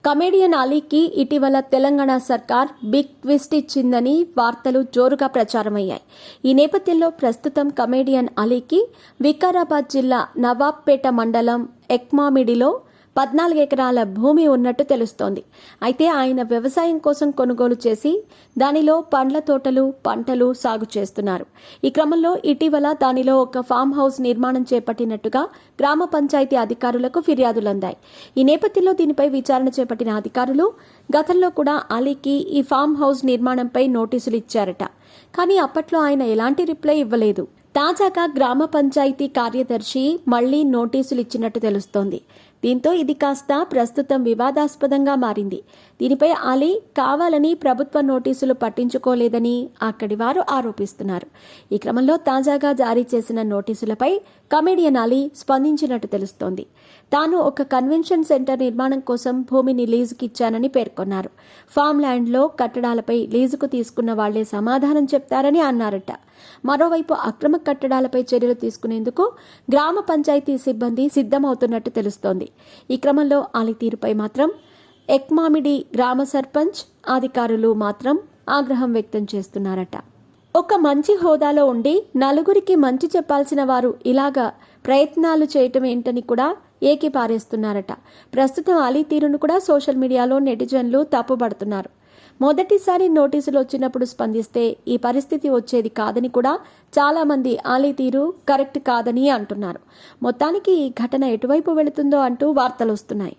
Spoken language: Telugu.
కమెడియన్ అలీకి ఇటీవల తెలంగాణ సర్కార్ బిగ్ ట్విస్ట్ ఇచ్చిందని వార్తలు జోరుగా ప్రచారమయ్యాయి. ఈ నేపథ్యంలో ప్రస్తుతం కమెడియన్ అలీకి వికారాబాద్ జిల్లా నవాబ్పేట మండలం ఎక్మామిడిలో 14 ఎకరాల భూమి ఉన్నట్టు తెలుస్తోంది. అయితే ఆయన వ్యవసాయం కోసం కొనుగోలు చేసి దానిలో పండ్ల తోటలు, పంటలు సాగు చేస్తున్నారు. ఈ క్రమంలో ఇటీవల దానిలో ఒక ఫామ్ హౌస్ నిర్మాణం చేపట్టినట్టుగా గ్రామ పంచాయతీ అధికారులకు ఫిర్యాదులందాయి. ఈ నేపథ్యంలో దీనిపై విచారణ చేపట్టిన అధికారులు గతంలో కూడా అలీకి ఈ ఫామ్ హౌస్ నిర్మాణంపై నోటీసులు ఇచ్చారట. కానీ అప్పట్లో ఆయన ఎలాంటి రిప్లై ఇవ్వలేదు. తాజాగా గ్రామ పంచాయతీ కార్యదర్శి మళ్లీ నోటీసులు ఇచ్చినట్టు తెలుస్తోంది. దీంతో ఇది కాస్త ప్రస్తుతం వివాదాస్పదంగా మారింది. దీనిపై అలీ కావాలని ప్రభుత్వ నోటీసులు పట్టించుకోలేదని అక్కడి వారు ఆరోపిస్తున్నారు. ఈ క్రమంలో తాజాగా జారీ చేసిన నోటీసులపై కమెడియన్ అలీ స్పందించినట్టు తెలుస్తోంది. తాను ఒక కన్వెన్షన్ సెంటర్ నిర్మాణం కోసం భూమిని లీజుకి ఇచ్చానని పేర్కొన్నారు. ఫామ్ ల్యాండ్లో కట్టడాలపై లీజుకు తీసుకున్న వాళ్లే సమాధానం చెప్తారని అన్నారట. మరోవైపు అక్రమ కట్టడాలపై చర్యలు తీసుకునేందుకు గ్రామ పంచాయతీ సిబ్బంది సిద్ధమవుతున్నట్టు తెలుస్తోంది. ఈ క్రమంలో అలీ తీరుపై మాత్రం ఎక్మామిడి గ్రామ సర్పంచ్ అధికారులు మాత్రం ఆగ్రహం వ్యక్తం చేస్తున్నారట. ఒక మంచి హోదాలో ఉండి నలుగురికి మంచి చెప్పాల్సిన వారు ఇలాగా ప్రయత్నాలు చేయటం ఏంటని కూడా ఏకిపారేస్తున్నారట. ప్రస్తుతం అలీ తీరును కూడా సోషల్ మీడియాలో నెటిజన్లు తప్పుపడుతున్నారు. మొదటిసారి నోటీసులు వచ్చినప్పుడు స్పందిస్తే ఈ పరిస్థితి వచ్చేది కాదని కూడా చాలా మంది అలీ తీరు కరెక్ట్ కాదని అంటున్నారు. మొత్తానికి ఈ ఘటన ఎటువైపు వెళుతుందో అంటూ వార్తలు వస్తున్నాయి.